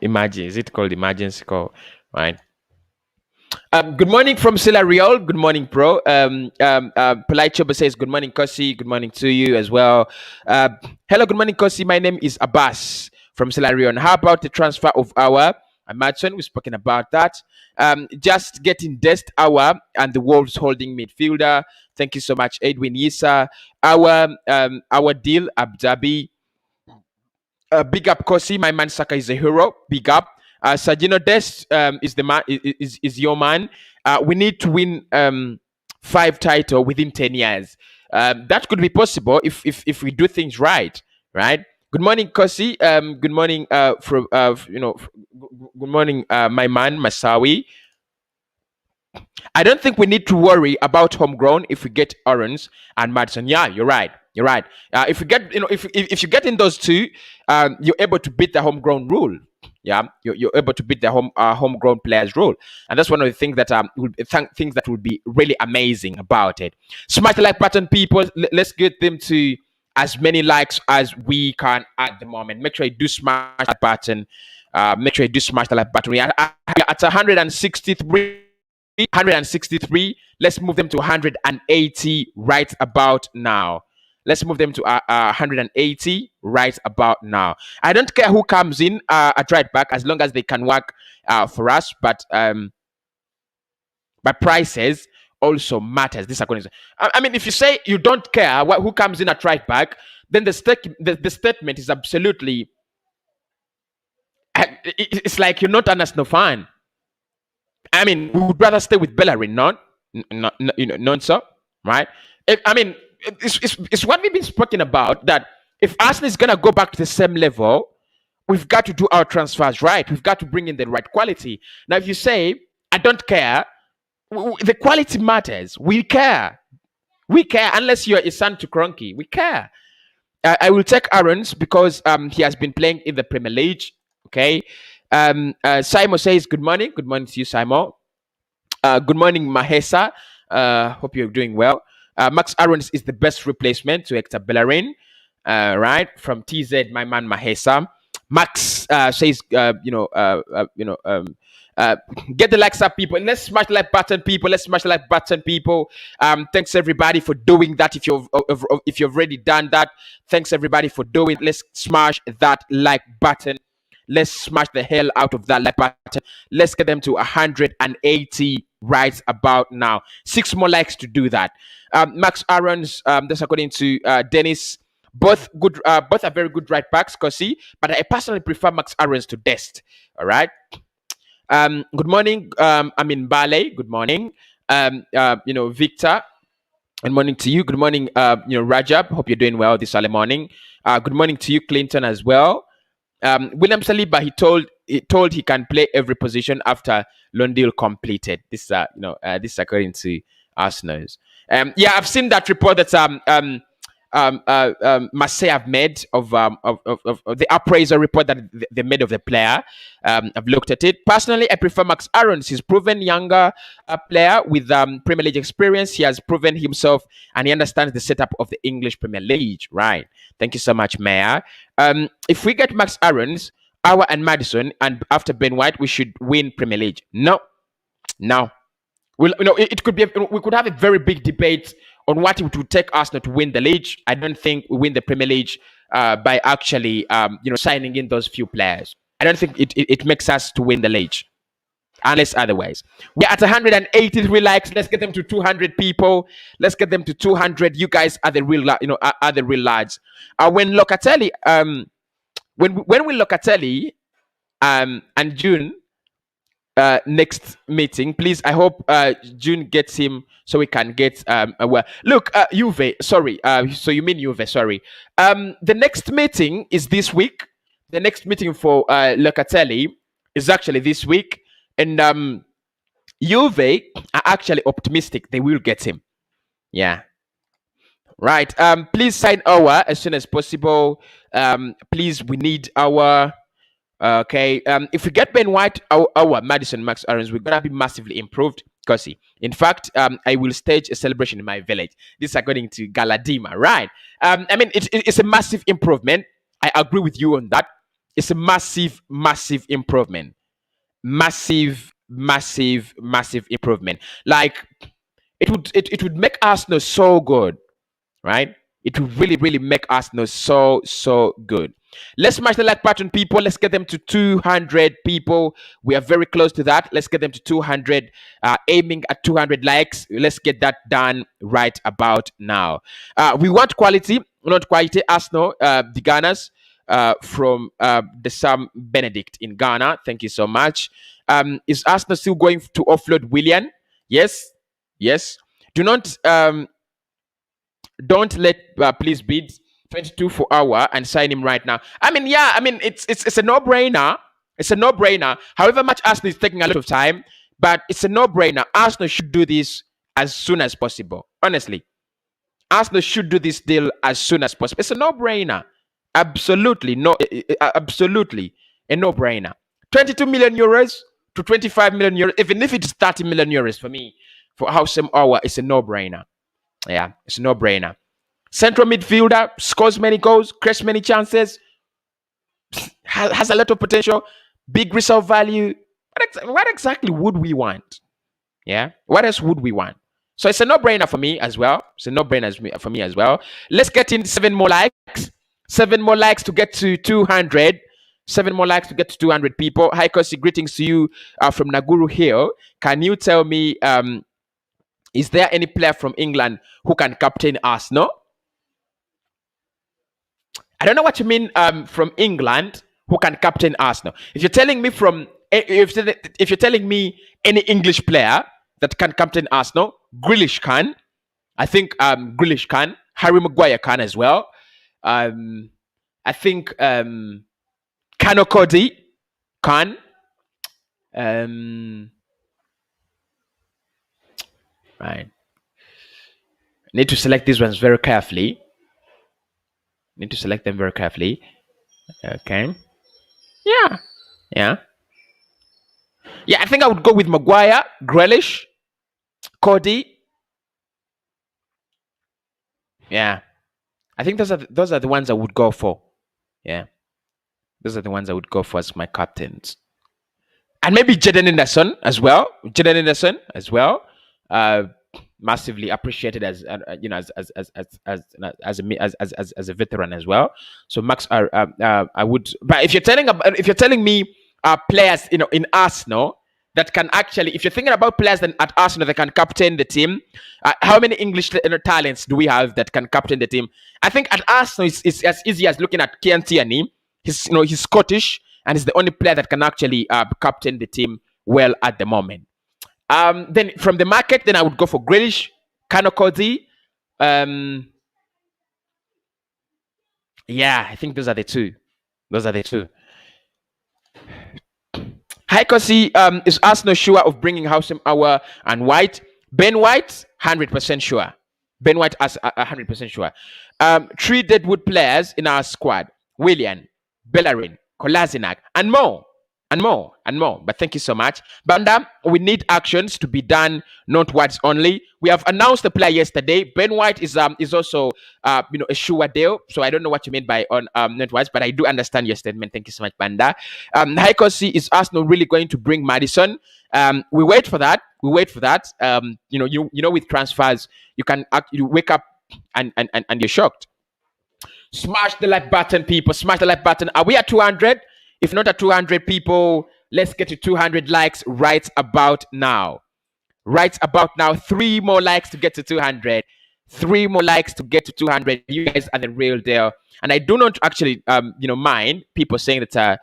emergency. Is it called emergency call? Right. Good morning from Silla Real. Good morning, bro. Polite Choba says good morning, Cossy. Good morning to you as well. Hello, good morning, Cossy. My name is Abbas from Silla Real. How about the transfer of Aouar? Imagine we've spoken about that. Just getting Dest, Aouar, and the Wolves holding midfielder. Thank you so much, Edwin Yisa. Our deal, Abu Dhabi. Big up, Cossy. My man Saka is a hero. Big up. Serginho Dest is the man. Is your man. We need to win 5 titles within 10 years. That could be possible if we do things right. Right. Good morning, Cossy. Good morning, good morning, my man Masawi. I don't think we need to worry about homegrown if we get Aarons and Madison. Yeah, you're right. If you get, if you get in those two, you're able to beat the homegrown rule. Yeah, you're able to beat the homegrown players rule, and that's one of the things that things that would be really amazing about it. Smash the like button, people. Let's get them to as many likes as we can at the moment. Make sure you do smash that button. Make sure you do smash the like button. We are at 163. 163. Let's move them to 180 right about now. Let's move them to 180 right about now. I don't care who comes in at right back as long as they can work for us. But prices also matters. This according to, I mean, if you say you don't care who comes in at right back, then the statement is absolutely. It's like you're not an Arsenal fan. I mean, we would rather stay with Bellerin, not so, right? I mean, it's what we've been speaking about, that if Arsenal is going to go back to the same level, we've got to do our transfers right. We've got to bring in the right quality. Now, if you say, I don't care, the quality matters. We care. We care, unless you're a son to Cronky. We care. I will take Aaron's because he has been playing in the Premier League. Okay. Simon says, good morning. Good morning to you, Simon. Good morning, Mahesa. Hope you're doing well. Max Aaron's is the best replacement to Hector Bellerin. Right, from TZ, my man Mahesa. Max says, get the likes up, people. Let's smash the like button, people. Let's smash the like button, people. Thanks everybody for doing that. If you've already done that, thanks everybody for doing it. Let's smash that like button. Let's smash the hell out of that like button. Let's get them to 180 right about now. 6 more likes to do that. Max Aaron's, that's according to Dennis. Both are very good right backs, Cossy, but I personally prefer Max Aaron's to Dest. All right. Good morning. I'm in Ballet. Good morning. Victor. Good morning to you. Good morning, Rajab. Hope you're doing well this early morning. Good morning to you, Clinton, as well. William Saliba, he told he can play every position after loan deal completed. This this according to Arsenal. I've seen that report that Marseille have made of the appraisal report that they made of the player. I've looked at it. Personally, I prefer Max Aaron's. He's proven younger player with Premier League experience. He has proven himself and he understands the setup of the English Premier League. Right. Thank you so much, Mayor. If we get Max Aaron's, Aouar and Madison, and after Ben White, we should win Premier League. No. Well, it could be. We could have a very big debate on what it would take Arsenal to win the league. I don't think we win the Premier League by actually, signing in those few players. I don't think it makes us to win the league, unless otherwise. We're at 183 likes. Let's get them to 200 people. Let's get them to 200. You guys are the real, are the real lads. When Locatelli, when we Locatelli, and June. Next meeting, please. I hope June gets him so we can get look, Juve. Sorry, so you mean Juve? Sorry. The next meeting is this week. The next meeting for Locatelli is actually this week, and Juve are actually optimistic they will get him. Yeah. Right. Please sign Aouar as soon as possible. Please, we need our. Okay. If we get Ben White, our Madison, Max Aaron's, we're gonna be massively improved. Cossy. In fact, I will stage a celebration in my village. This is according to Galadima, right? I mean, it's a massive improvement. I agree with you on that. It's a massive improvement. Massive improvement. Like it would make Arsenal so good, right? It would really make Arsenal so good. Let's smash the like button, people. Let's get them to 200 people. We are very close to that. Let's get them to 200. Aiming at 200 likes. Let's get that done right about now. We want quality, not quality. Arsenal, the Gunners, from the Sam Benedict in Ghana. Thank you so much. Is Arsenal still going to offload Willian? Yes. Do not don't let please bid 22 for Aouar and sign him right now. I mean, it's a no-brainer. It's a no-brainer. However much Arsenal is taking a lot of time, but it's a no-brainer. Arsenal should do this as soon as possible. Honestly, Arsenal should do this deal as soon as possible. It's a no-brainer. Absolutely a no-brainer. 22 million euros to 25 million euros, even if it's 30 million euros for me, for Houssem Aouar, it's a no-brainer. Yeah, it's a no-brainer. Central midfielder, scores many goals, creates many chances, has a lot of potential, big resale value. What exactly would we want? Yeah. What else would we want? So it's a no-brainer for me as well. It's a no-brainer for me as well. Let's get in 7 more likes. 7 more likes to get to 200. 7 more likes to get to 200 people. Hi, Cossy. Greetings to you from Naguru Hill. Can you tell me, is there any player from England who can captain Arsenal? I don't know what you mean from England who can captain Arsenal. If you're telling me if you're telling me any English player that can captain Arsenal, Grealish can. I think Grealish can. Harry Maguire can as well. I think Kano Cody can. Right. Need to select these ones very carefully. Need to select them very carefully. Okay. Yeah. Yeah. Yeah, I think I would go with Maguire, Grealish, Cody. Yeah. I think those are the ones I would go for. Yeah. Those are the ones I would go for as my captains. And maybe Jaden Henderson as well. Massively appreciated as as a veteran as well. So Max, I would. But if you're telling me players, in Arsenal that can actually, if you're thinking about players at Arsenal that can captain the team, how many English talents do we have that can captain the team? I think at Arsenal it's as easy as looking at Kieran Tierney. He's Scottish and he's the only player that can actually captain the team well at the moment. Then from the market, then I would go for Grealish, Kano Cody. Yeah, I think those are the two. Hi, Cossy. Is Arsenal sure of bringing Houseman, Aouar, and White? Ben White, 100% sure. Ben White, 100% sure. 3 Deadwood players in our squad: Willian, Bellerin, Kolasinac, and more. But thank you so much. Banda, we need actions to be done, not words only. We have announced the player yesterday. Ben White is also a sure deal. So I don't know what you mean by not words, but I do understand your statement. Thank you so much, Banda. Hi, Cossy, is Arsenal really going to bring Maddison? We wait for that. With transfers, you wake up and you're shocked. Smash the like button, people. Smash the like button. Are we at 200? If not at 200 people, let's get to 200 likes right about now. 3 more likes to get to 200. 3 more likes to get to 200. You guys are the real deal. And I do not actually, mind people saying that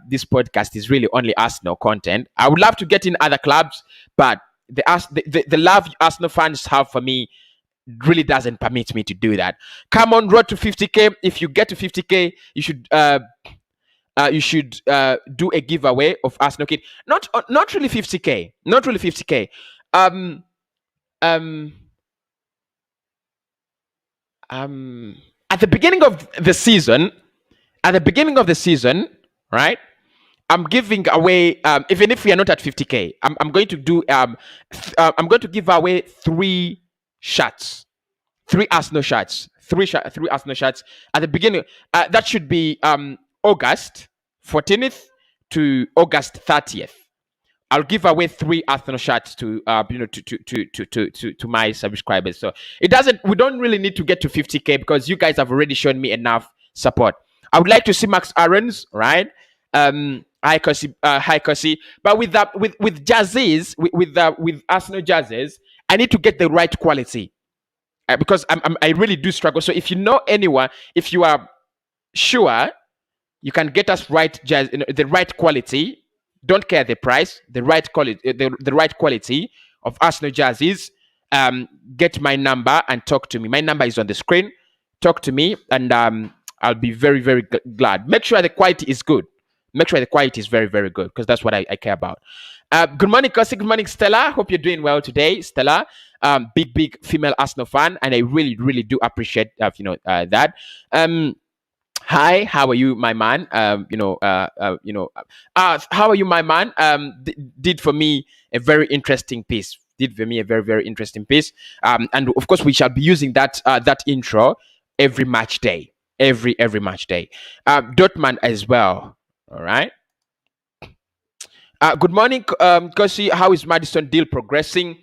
this podcast is really only Arsenal content. I would love to get in other clubs, but the love Arsenal fans have for me really doesn't permit me to do that. Come on, road to 50k. If you get to 50k, you should do a giveaway of Arsenal kit. Not really 50k. At the beginning of the season, right? I'm giving away, even if we are not at 50k, I'm going to do I'm going to give away 3 shirts, 3 Arsenal shirts, 3 Arsenal shirts at the beginning. That should be August 14th to August 30th. I'll give away 3 Arsenal shirts to my subscribers. So we don't really need to get to 50k because you guys have already shown me enough support. I would like to see Max Aarons, right? Hi Cossy. But with jerseys, with Arsenal jerseys, I need to get the right quality because I really do struggle. So if you know anyone, if you are sure you can get us the right quality, don't care the price, the right quality, the right quality of Arsenal jerseys, get my number and talk to me. My number is on the screen. Talk to me and I'll be very, very glad. Make sure the quality is good. Make sure the quality is very, very good because that's what I care about. Good morning, Cossy. Good morning, Stella. Hope you're doing well today, Stella. Big female Arsenal fan, and I really, really do appreciate that. Hi, how are you, my man? How are you, my man? Did for me a very interesting piece. And of course, we shall be using that intro every match day, every match day. Dortmund as well. All right. Good morning, Cossy. How is Madison deal progressing?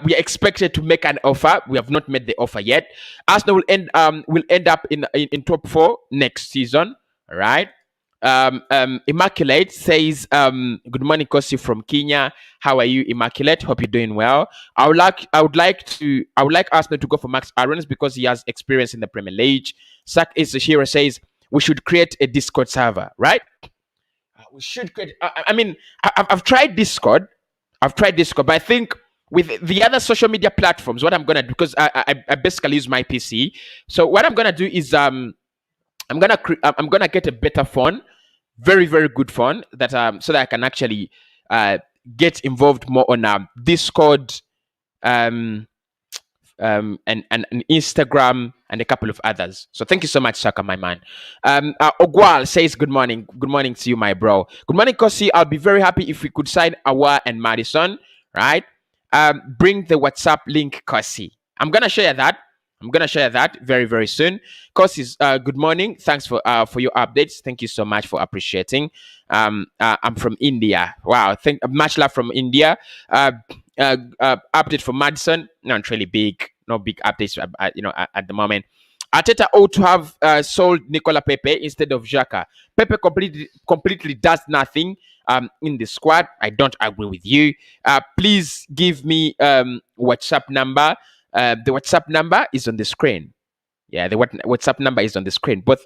We are expected to make an offer. We have not made the offer yet. Arsenal will end up in top four next season. All right. Immaculate says, "Good morning, Cossy from Kenya. How are you, Immaculate? Hope you're doing well. I would like Arsenal to go for Max Aarons because he has experience in the Premier League." Sak is here says we should create a Discord server, right? We should create. I mean, I've tried Discord. I've tried Discord, but I think with the other social media platforms, what I'm gonna do, because I basically use my PC. So what I'm gonna do is I'm gonna get a better phone, very very good phone that so that I can actually uh get involved more on Discord, um and Instagram and a couple of others. So thank you so much, Saka, my man. Ogwal says, "Good morning. Good morning to you, my bro. Good morning, Cossy. I'll be very happy if we could sign Aouar and Madison, right? Bring the WhatsApp link, Cossy. I'm gonna share that very very soon. Cossy, good morning. Thanks for your updates. Thank you so much for appreciating. I'm from India. Wow. Much love from India. Update for Madison, not really big, no big updates, at the moment. Arteta ought to have sold Nicola Pepe instead of Xhaka. Pepe completely does nothing in the squad. I don't agree with you. Please give me WhatsApp number. The WhatsApp number is on the screen. Yeah, the WhatsApp number is on the screen. Both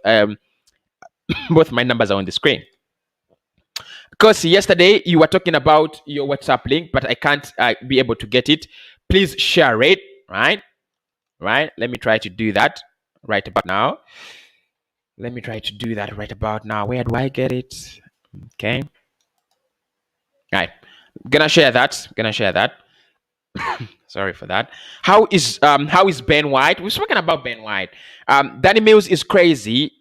both my numbers are on the screen. Because yesterday you were talking about your WhatsApp link, but I can't be able to get it. Please share it, right? Right. Let me try to do that right about now. Let me try to do that right about now. Where do I get it? Okay. Right. Gonna share that. Gonna share that. Sorry for that. How is Ben White? We've spoken about Ben White. Danny Mills is crazy.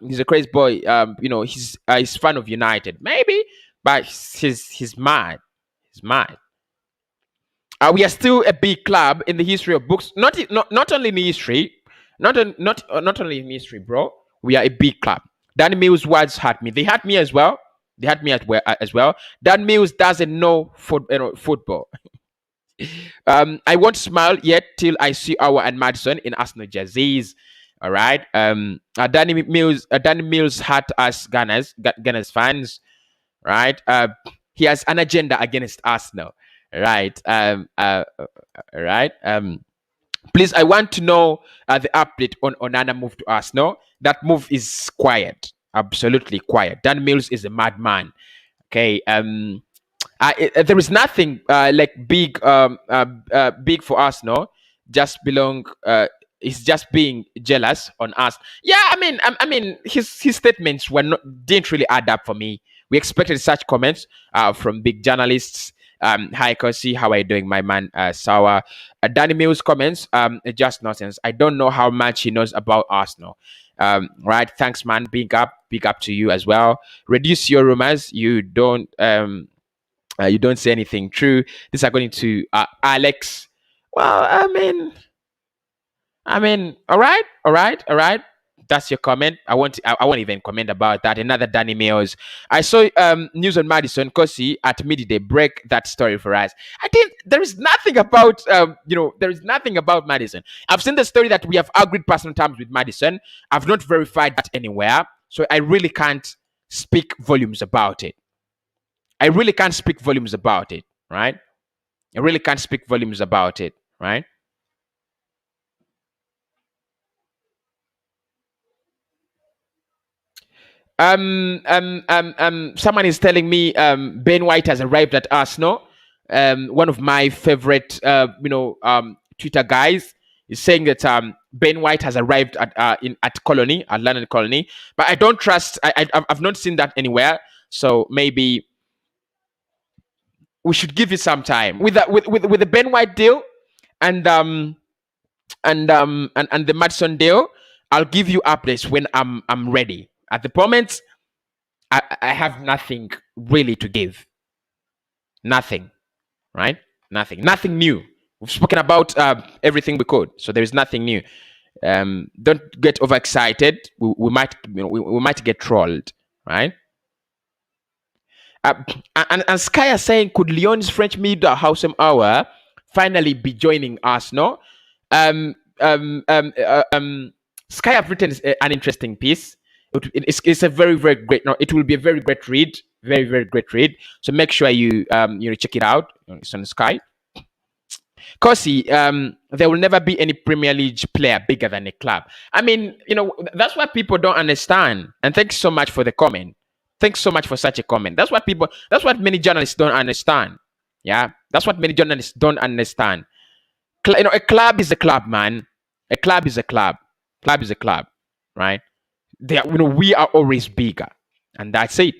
He's a crazy boy. He's fan of United, maybe, but he's mad. He's mad. We are still a big club in the history of books. Not only in history, not only in history, bro. We are a big club. Danny Mills' words hurt me. They hurt me as well. They hurt me as well. Dan Mills doesn't know football. I won't smile yet till I see Aouar and Madison in Arsenal jerseys. All right. Danny Mills hurt us Gunners fans. Right. He has an agenda against Arsenal. Right. Right. Please, I want to know the update on Onana move to Arsenal. That move is quiet. Absolutely quiet. Dan Mills is a madman. Okay. There is nothing like big for us, no. Just belong. He's just being jealous on us. Yeah, I mean, his statements didn't really add up for me. We expected such comments from big journalists. Hi, Cossy, how are you doing, my man? Sawa. Danny Mills comments, just nonsense. I don't know how much he knows about Arsenal. Right, thanks, man. Big up to you as well. Reduce your rumors. You don't say anything true. This is according to Alex. Well, all right. That's your comment. I won't even comment about that. Another Danny Mills. I saw news on Madison Cossy at midday. Break that story for us. I think there is nothing about there is nothing about Madison. I've seen the story that we have agreed personal terms with Madison. I've not verified that anywhere, so I really can't speak volumes about it. I really can't speak volumes about it, right? I really can't speak volumes about it, right? Someone is telling me Ben White has arrived at Arsenal. One of my favorite, Twitter guys is saying that Ben White has arrived at Colony, at London Colony, but I don't trust. I've not seen that anywhere. So maybe we should give it some time with the Ben White deal and the Madison deal. I'll give you updates when I'm ready. At the moment, I have nothing really to give. Nothing, right? Nothing new. We've spoken about everything we could, so there is nothing new. Don't get overexcited. We might get trolled, right? Uh, and Sky are saying, could Lyon's French mid Houssem Aouar finally be joining us? No. Um, um, um, uh, um, Sky have written an interesting piece. It's a very, very great. No, it will be a very great read. Very, very great read. So make sure you check it out. It's on Sky. Cossy, there will never be any Premier League player bigger than a club. I mean, that's what people don't understand. And thanks so much for the comment. Thanks so much for such a comment. That's what many journalists don't understand. Yeah, that's what many journalists don't understand. A club is a club, man. A club is a club. Club is a club, right? We are always bigger, and that's it.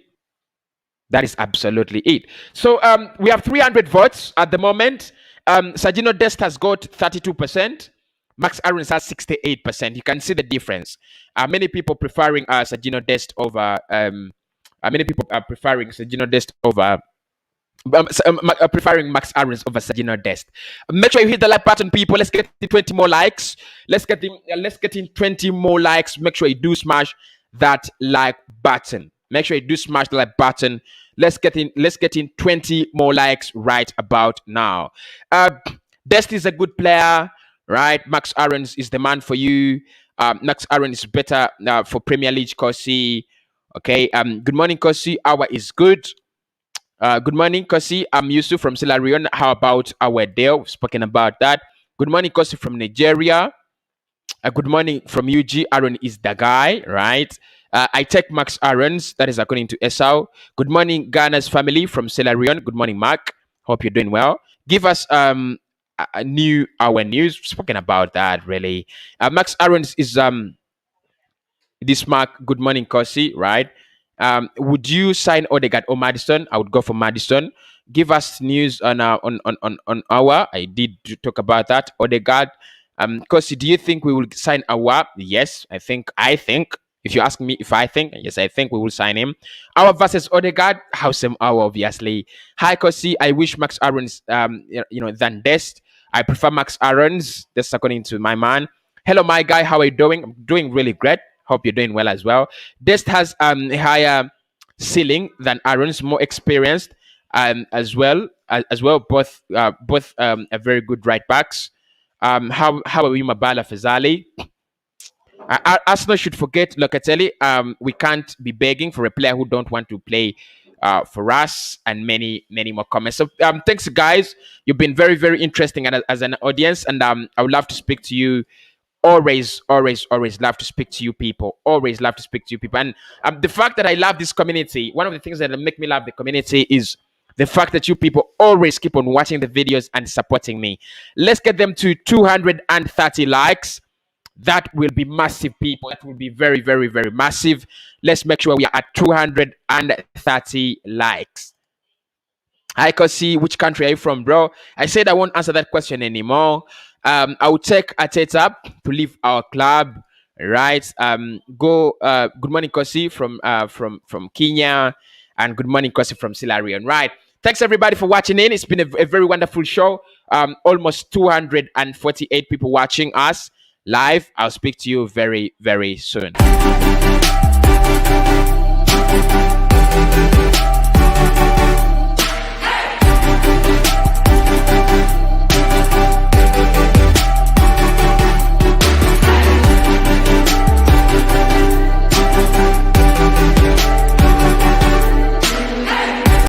That is absolutely it. So we have 300 votes at the moment. Sergino Dest has got 32%. Max Aarons has 68%. You can see the difference. Many people preferring Sergino Dest over. Many people are preferring Sergino Dest over. Preferring Max Aarons over Sergino Dest. Make sure you hit the like button, people. Let's get 20 more likes. Let's get in 20 more likes. Make sure you do smash that like button. Make sure you do smash the like button. Let's get in 20 more likes right about now. Dest is a good player, right? Max Aarons is the man for you. Max Aarons is better for Premier League. Cossy. Okay. Good morning, Cossy. Aouar is good. Good morning, Cossy. I'm Yusuf from Sierra Leone. How about our deal? We've spoken about that. Good morning, Cossy from Nigeria. Good morning from UG. Aaron is the guy, right? I take Max Aarons. That is according to Esau. Good morning, Ghana's family from Sierra Leone. Good morning, Mark. Hope you're doing well. Give us our news. We've spoken about that really. Max Aarons is this Mark. Good morning, Cossy, right? Would you sign Odegaard or Maddison? I would go for Maddison. Give us news on Aouar. I did talk about that. Odegaard. Cossy, do you think we will sign Aouar? Yes, I think. If you ask me if I think, yes, I think we will sign him. Aouar versus Odegaard. Houssem Aouar, obviously. Hi, Cossy. I wish Max Aarons, than Dest. I prefer Max Aarons. That's according to my man. Hello, my guy. How are you doing? I'm doing really great. Hope you're doing well as well. Dest has a higher ceiling than Aarons, more experienced as well. Both are very good right backs. How are we, Mabala Fazali? Arsenal should forget Locatelli. We can't be begging for a player who don't want to play for us, and many more comments. So thanks, guys. You've been very, very interesting as an audience, and I would love to speak to you. Always love to speak to you people. Always love to speak to you people. And the fact that I love this community, one of the things that make me love the community is the fact that you people always keep on watching the videos and supporting me. Let's get them to 230 likes. That will be massive, people. That will be very, very, very massive. Let's make sure we are at 230 likes. Hi, Cossy. Which country are you from, bro? I said I won't answer that question anymore. I will take Ateta to leave our club, right? Good morning, Cossy from Kenya, and good morning, Cossy from Sierra Leone, right? Thanks everybody for watching in. It's been a very wonderful show. Almost 248 people watching us live. I'll speak to you very, very soon.